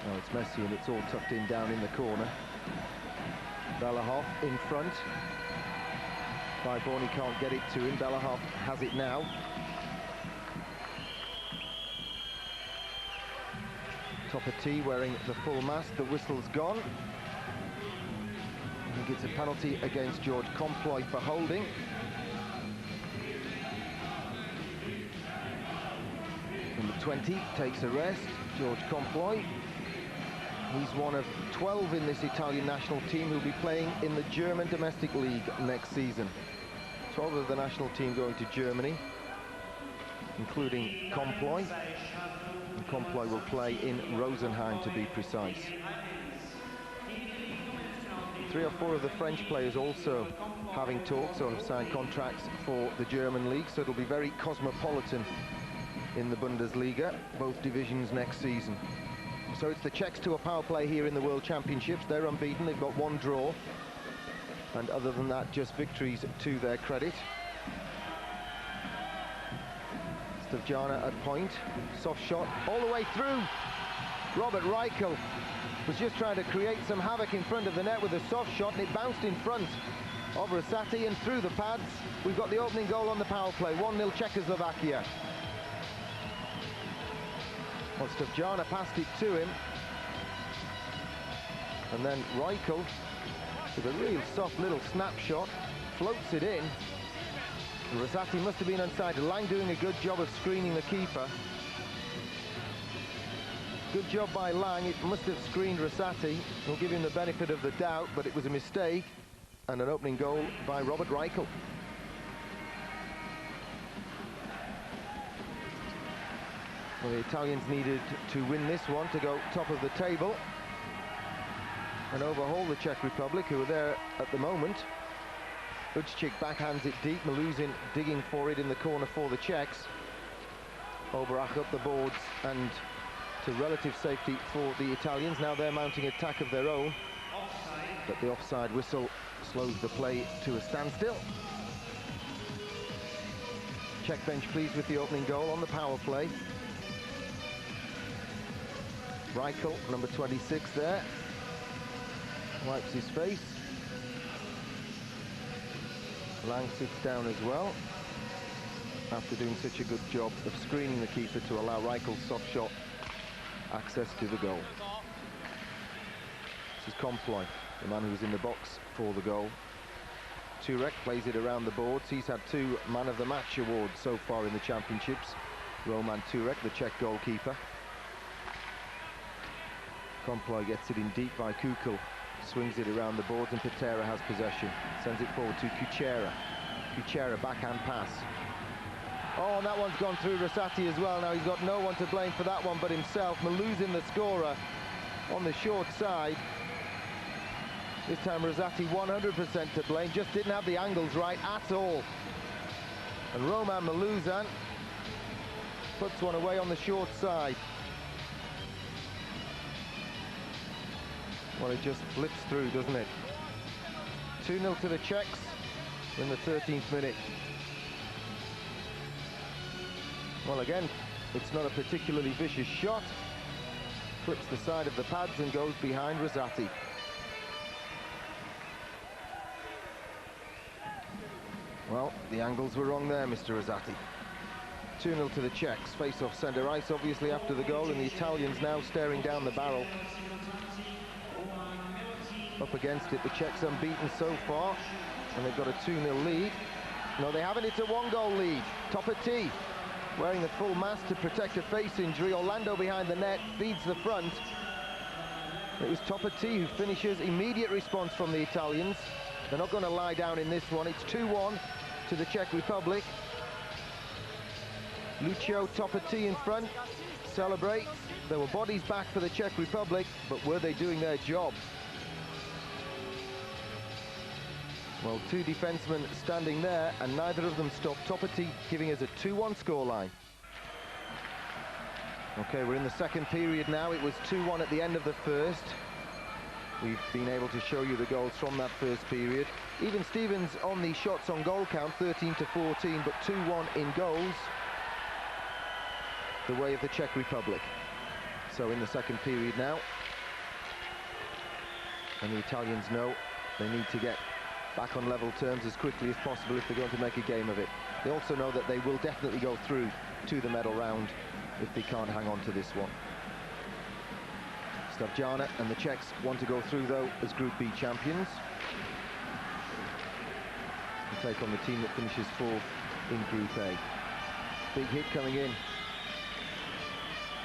Oh, it's messy and it's all tucked in down in the corner. Bellahov in front. Clybourne can't get it to him. Bellahov has it now. Toppati wearing the full mask. The whistle's gone. I think it's a penalty against George Comploy for holding. Number 20 takes a rest. George Comploy. He's one of 12 in this Italian national team who'll be playing in the German domestic league next season. 12 of the national team going to Germany, including Comploy. And Comploy will play in Rosenheim, to be precise. 3 or 4 of the French players also having talks or have signed contracts for the German league, so it'll be very cosmopolitan in the Bundesliga, both divisions next season. So it's the Czechs to a power play here in the World Championships. They're unbeaten, they've got 1 draw. And other than that, just victories to their credit. Stovjana at point, soft shot all the way through. Robert Reichel was just trying to create some havoc in front of the net with a soft shot, and it bounced in front of Rosati and through the pads. We've got the opening goal on the power play, 1-0 Czechoslovakia. Well, Stovjana passed it to him, and then Reichel, with a real soft little snapshot, floats it in. Rosati must have been onside. Lang doing a good job of screening the keeper. Good job by Lang. It must have screened Rosati. We'll give him the benefit of the doubt, but it was a mistake, and an opening goal by Robert Reichel. Well, the Italians needed to win this one to go top of the table and overhaul the Czech Republic, who are there at the moment. Uchik backhands it deep. Maluzin digging for it in the corner for the Czechs. Oberach up the boards and to relative safety for the Italians. Now they're mounting an attack of their own, but the offside whistle slows the play to a standstill. Czech bench pleased with the opening goal on the power play. Reichel, number 26 there, wipes his face. Lang sits down as well after doing such a good job of screening the keeper to allow Reichel's soft shot access to the goal. This is Comploy, the man who was in the box for the goal. Turek plays it around the boards. He's had 2 Man of the Match awards so far in the championships. Roman Turek, the Czech goalkeeper. Comploy gets it in deep by Kukul, swings it around the boards, and Patera has possession. Sends it forward to Kuchera. Kuchera, backhand pass. Oh, and that one's gone through Rosati as well. Now he's got no one to blame for that one but himself. Maluzin, the scorer, on the short side. This time Rosati 100% to blame, just didn't have the angles right at all. And Roman Maluzin puts one away on the short side. Well, it just flips through, doesn't it? 2-0 to the Czechs in the 13th minute. Well, again, it's not a particularly vicious shot. Flips the side of the pads and goes behind Rosati. Well, the angles were wrong there, Mr. Rosati. 2-0 to the Czechs. Face-off centre ice, obviously, after the goal, and the Italians now staring down the barrel. Up against it, the Czechs unbeaten so far, and they've got a 2-0 lead. No, they haven't. It's a 1-goal lead. Toppati wearing the full mask to protect a face injury. Orlando behind the net feeds the front. It was Toppati who finishes. Immediate response from the Italians. They're not going to lie down in this one. It's 2-1 to the Czech Republic. Lucio Toppati in front. Celebrates. There were bodies back for the Czech Republic, but were they doing their job? Well, 2 defensemen standing there, and neither of them stopped. Toppati giving us a 2-1 scoreline. Okay, we're in the second period now. It was 2-1 at the end of the first. We've been able to show you the goals from that first period. Even Stevens on the shots on goal count, 13-14, but 2-1 in goals. The way of the Czech Republic. So in the second period now, and the Italians know they need to get back on level terms as quickly as possible if they're going to make a game of it. They also know that they will definitely go through to the medal round if they can't hang on to this one. Stavjana and the Czechs want to go through, though, as Group B champions. And take on the team that finishes fourth in Group A. Big hit coming in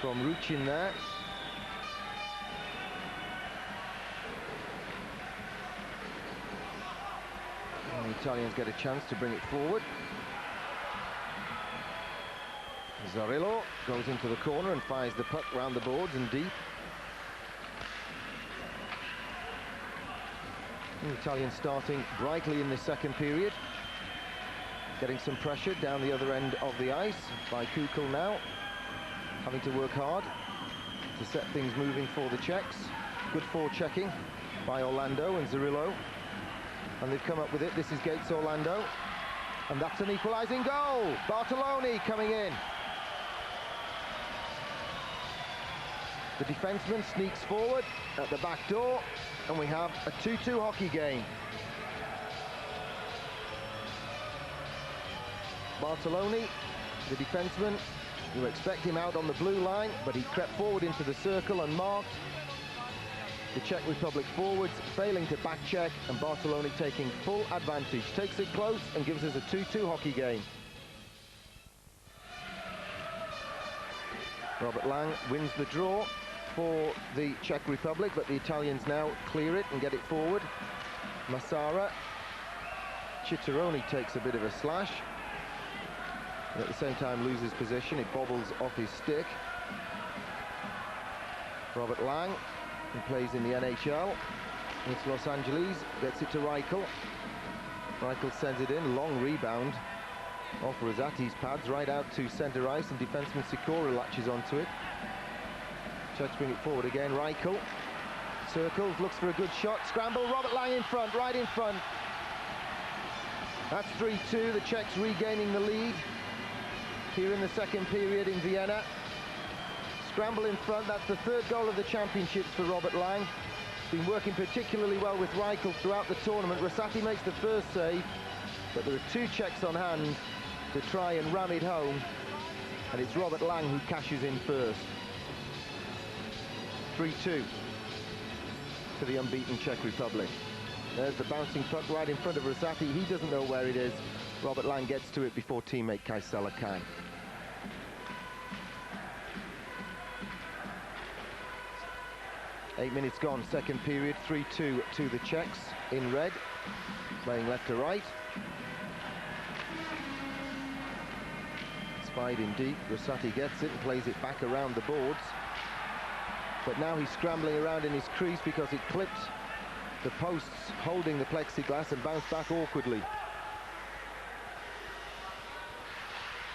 from Ruchin there. And the Italians get a chance to bring it forward. Zarillo goes into the corner and fires the puck round the boards and deep. The Italians starting brightly in this second period. Getting some pressure down the other end of the ice by Kukul now. Having to work hard to set things moving for the Czechs. Good forechecking by Orlando and Zarillo. And they've come up with it. This is Gates Orlando. And that's an equalising goal. Bartoloni coming in. The defenseman sneaks forward at the back door, and we have a 2-2 hockey game. Bartoloni, the defenseman, you expect him out on the blue line, but he crept forward into the circle unmarked. The Czech Republic forwards failing to back check, and Bartoloni taking full advantage. Takes it close and gives us a 2-2 hockey game. Robert Lang wins the draw for the Czech Republic, but the Italians now clear it and get it forward. Massara. Ciccarone takes a bit of a slash, and at the same time loses position. It bobbles off his stick. Robert Lang, who plays in the NHL. It's Los Angeles, gets it to Reichel. Reichel sends it in, long rebound off Rosati's pads, right out to centre ice, and defenseman Sikora latches onto it. Czechs bring it forward again. Reichel circles, looks for a good shot. Scramble, Robert Lang in front, right in front. That's 3-2, the Czechs regaining the lead here in the second period in Vienna. Scramble in front, that's the third goal of the championships for Robert Lang. Been working particularly well with Reichel throughout the tournament. Rosati makes the first save, but there are two Czechs on hand to try and ram it home, and it's Robert Lang who cashes in first. 3-2 to the unbeaten Czech Republic. There's the bouncing puck right in front of Rosati. He doesn't know where it is. Robert Lang gets to it before teammate Kaisela can. Eight minutes gone, second period, 3-2 to the Czechs in red, playing left to right. Spied in deep, Rosati gets it and plays it back around the boards. But now he's scrambling around in his crease because it clipped the posts holding the plexiglass and bounced back awkwardly.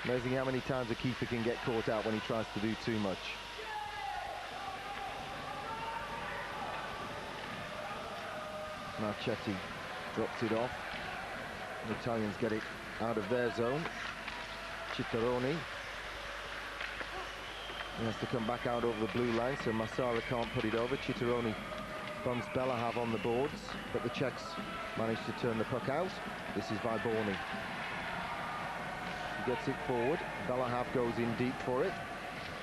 Amazing how many times a keeper can get caught out when he tries to do too much. Marchetti drops it off. The Italians get it out of their zone. Ciccarone. He has to come back out over the blue line, so Massara can't put it over. Ciccarone bumps Belahav on the boards, but the Czechs manage to turn the puck out. This is Vyborny. He gets it forward. Belahav goes in deep for it.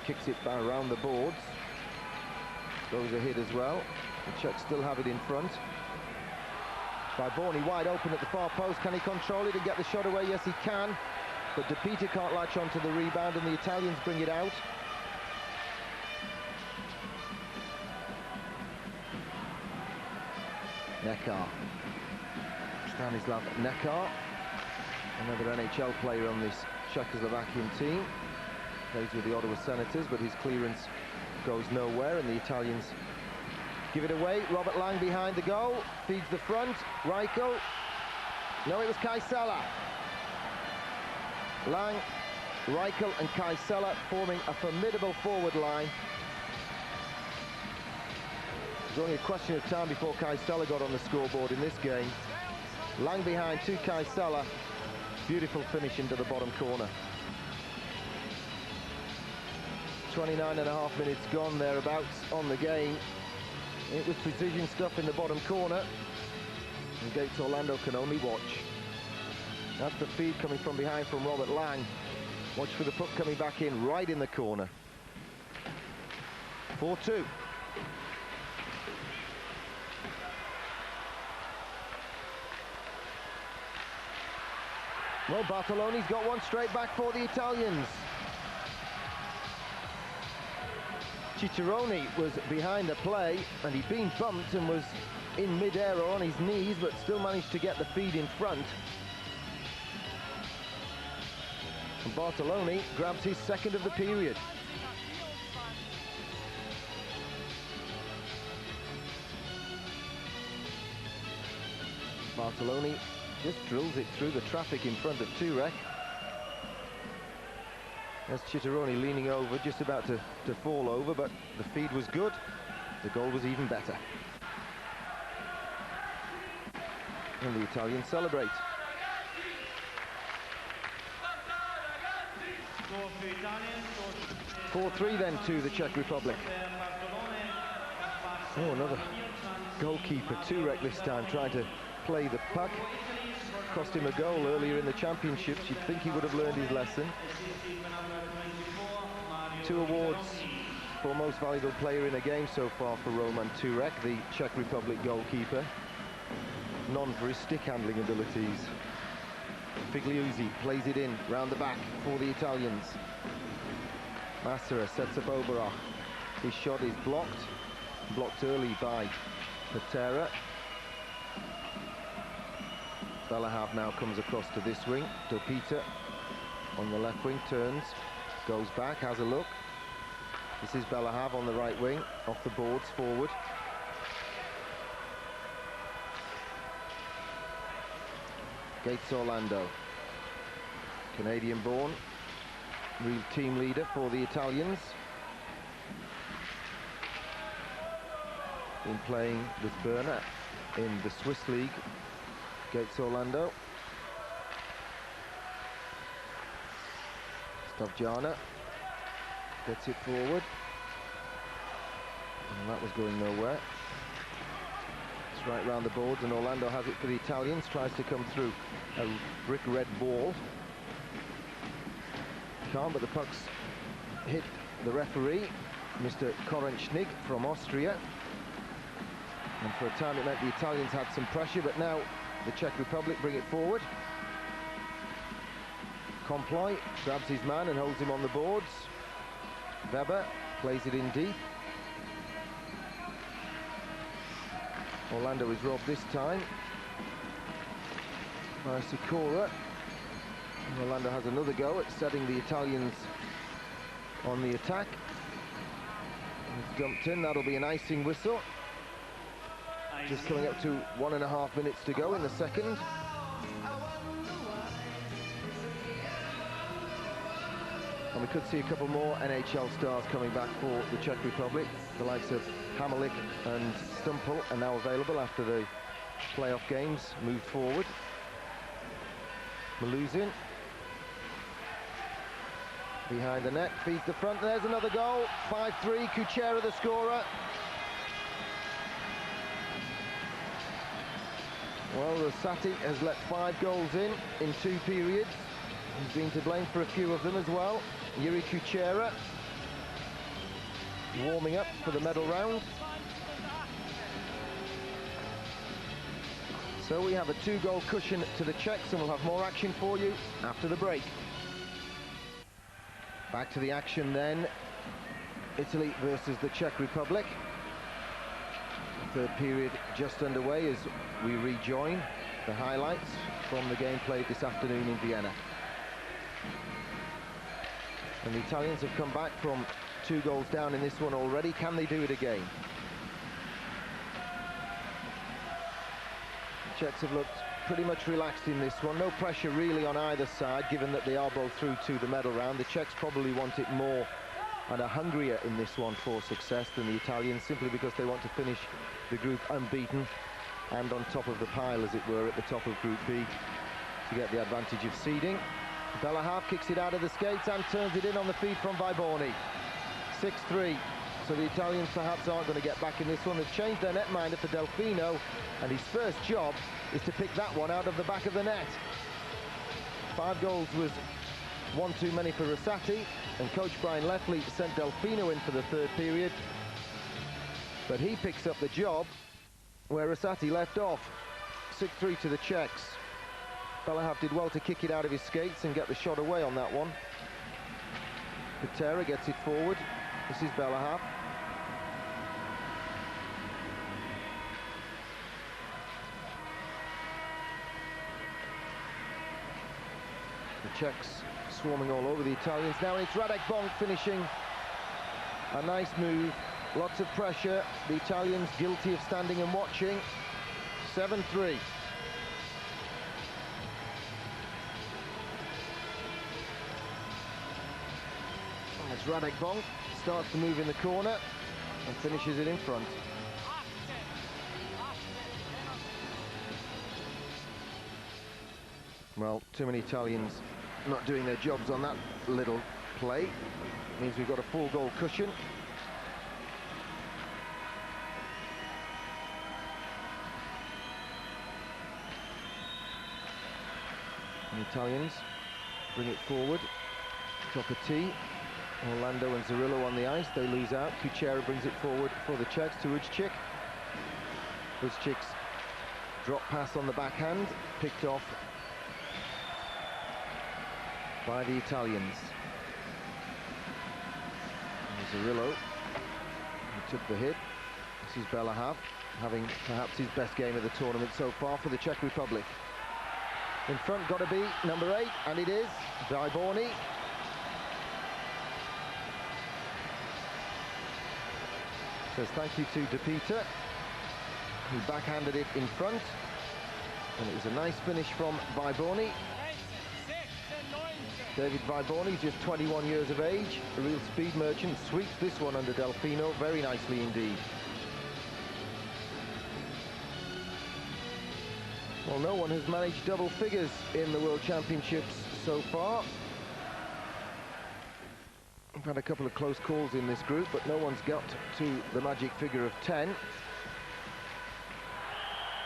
Kicks it around the boards. Goes a hit as well. The Czechs still have it in front. Vyborny wide open at the far post. Can he control it and get the shot away? Yes, he can. But De Peter can't latch onto the rebound, and the Italians bring it out. Neckar. Stanislav Neckar, another NHL player on this Czechoslovakian team. Plays with the Ottawa Senators, but his clearance goes nowhere, and the Italians give it away. Robert Lang behind the goal, feeds the front. Reichel. No, it was Kaisela. Lang, Reichel and Kaisela forming a formidable forward line. It was only a question of time before Kaisela got on the scoreboard in this game. Lang behind to Kaisela. Beautiful finish into the bottom corner. 29.5 minutes gone thereabouts on the game. It was precision stuff in the bottom corner, and Gates Orlando can only watch. That's the feed coming from behind from Robert Lang. Watch for the puck coming back in right in the corner. 4-2. Well, Bartoloni's got one straight back for the Italians. Ciccarone was behind the play, and he'd been bumped and was in mid-air or on his knees, but still managed to get the feed in front. And Bartoloni grabs his second of the period. Bartoloni just drills it through the traffic in front of Turek. There's Ciccarone leaning over, just about to fall over, but the feed was good. The goal was even better. And the Italians celebrate. 4-3 then to the Czech Republic. Oh, another goalkeeper, Turek this time, trying to play the puck. Cost him a goal earlier in the championships. You'd think he would have learned his lesson. 2 awards for most valuable player in a game so far for Roman Turek, the Czech Republic goalkeeper. None for his stick handling abilities. Figliuzzi plays it in round the back for the Italians. Massera sets up Oberach. His shot is blocked early by Patera. Belahav now comes across to this wing. Dopita on the left wing, turns, goes back, has a look. This is Belahav on the right wing, off the boards, forward. Gates Orlando, Canadian-born, real team leader for the Italians. Been playing with Berner in the Swiss League. Gates Orlando. Stavjana gets it forward. And that was going nowhere. It's right round the boards, and Orlando has it for the Italians. Tries to come through a brick red wall. Can't, but the puck's hit the referee, Mr. Korenchnik from Austria. And for a time it meant the Italians had some pressure, but now the Czech Republic bring it forward. Comploy grabs his man and holds him on the boards. Weber plays it in deep. Orlando is robbed this time by Sikora. And Orlando has another go at setting the Italians on the attack. It's dumped in, that'll be an icing whistle. Just coming up to 1.5 minutes to go in the second. And we could see a couple more NHL stars coming back for the Czech Republic. The likes of Hamelik and Stumpel are now available after the playoff games moved forward. Maluzin behind the net, feeds the front. There's another goal. 5-3, Kuchera the scorer. Well, Rosati has let 5 goals in 2 periods. He's been to blame for a few of them as well. Yuri Kuchera warming up for the medal round. So we have a 2-goal cushion to the Czechs, and we'll have more action for you after the break. Back to the action then. Italy versus the Czech Republic. Third period just underway as we rejoin the highlights from the game played this afternoon in Vienna. And the Italians have come back from 2 goals down in this one already. Can they do it again? The Czechs have looked pretty much relaxed in this one. No pressure really on either side, given that they are both through to the medal round. The Czechs probably want it more and are hungrier in this one for success than the Italians, simply because they want to finish the group unbeaten and on top of the pile, as it were, at the top of Group B to get the advantage of seeding. Belahav kicks it out of the skates and turns it in on the feed from Viborny. 6-3. So the Italians perhaps aren't going to get back in this one. They've changed their netminder for Delfino, and his first job is to pick that one out of the back of the net. 5 goals was one too many for Rosati, and coach Brian Leffley sent Delfino in for the third period. But he picks up the job where Rosati left off. 6-3 to the Czechs. Belahav did well to kick it out of his skates and get the shot away on that one. Patera gets it forward. This is Belahav. The Czechs swarming all over the Italians. Now it's Radek Bonk finishing. A nice move. Lots of pressure. The Italians guilty of standing and watching. 7-3. As Radek Bonk starts to move in the corner and finishes it in front. Well, too many Italians not doing their jobs on that little play. Means we've got a 4-goal cushion. The Italians bring it forward. Tocati, Orlando and Zarillo on the ice. They lose out. Kuchera brings it forward for the Czechs to Ujcik. Ujcik's drop pass on the backhand, picked off by the Italians. And Zarillo, who took the hit. This is Belahav, having perhaps his best game of the tournament so far for the Czech Republic. In front, got to be number 8, and it is Vyborny. Says thank you to De Peter, who backhanded it in front, and it was a nice finish from Vyborny. David Vyborny, just 21 years of age, a real speed merchant, sweeps this one under Delfino very nicely indeed. Well, no one has managed double figures in the World Championships so far. We've had a couple of close calls in this group, but no one's got to the magic figure of 10.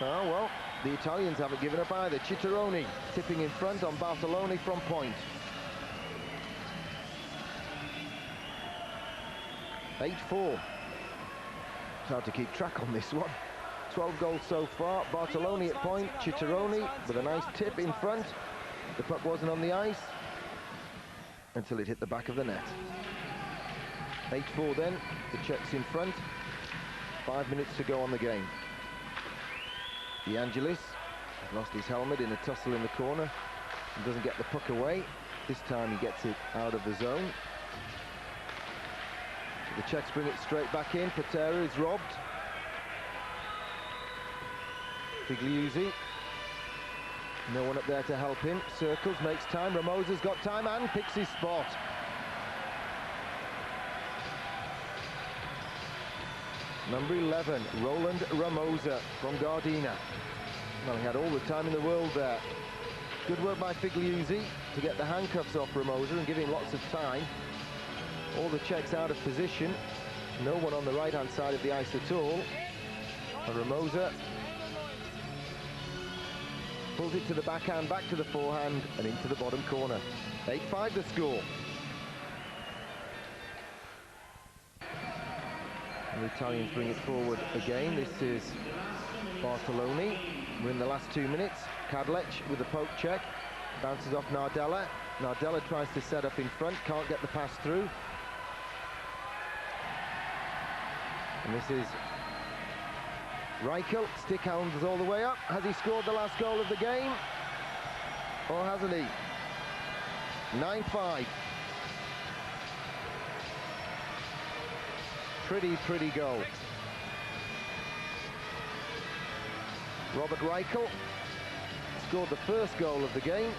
Oh, well, the Italians haven't given up either. Cittaroni tipping in front on Bartoloni from point. 8-4. It's hard to keep track on this one. 12 goals so far. Bartoloni at point, Cittaroni with a nice tip in front. The puck wasn't on the ice until it hit the back of the net. 8-4 then, the Czechs in front. 5 minutes to go on the game. De Angelis has lost his helmet in a tussle in the corner and doesn't get the puck away. This time he gets it out of the zone. So the Czechs bring it straight back in. Patera is robbed. Figliuzzi, no one up there to help him. Circles, makes time. Ramosa's got time and picks his spot. Number 11, Roland Ramosa from Gardena. Well, he had all the time in the world there. Good work by Figliuzzi to get the handcuffs off Ramosa and give him lots of time. All the Czechs out of position. No one on the right-hand side of the ice at all. And Ramosa pulls it to the backhand, back to the forehand, and into the bottom corner. 8-5 the score. And the Italians bring it forward again. This is Bartoloni. We're in the last 2 minutes. Kadlec with the poke check. Bounces off Nardella. Nardella tries to set up in front, can't get the pass through. And this is Reichel, stick hounds all the way up. Has he scored the last goal of the game? Or hasn't he? 9-5. Pretty goal. Robert Reichel scored the first goal of the game.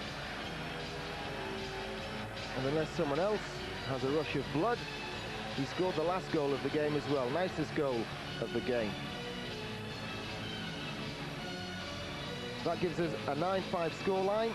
And unless someone else has a rush of blood, he scored the last goal of the game as well. Nicest goal of the game. That gives us a 9-5 scoreline.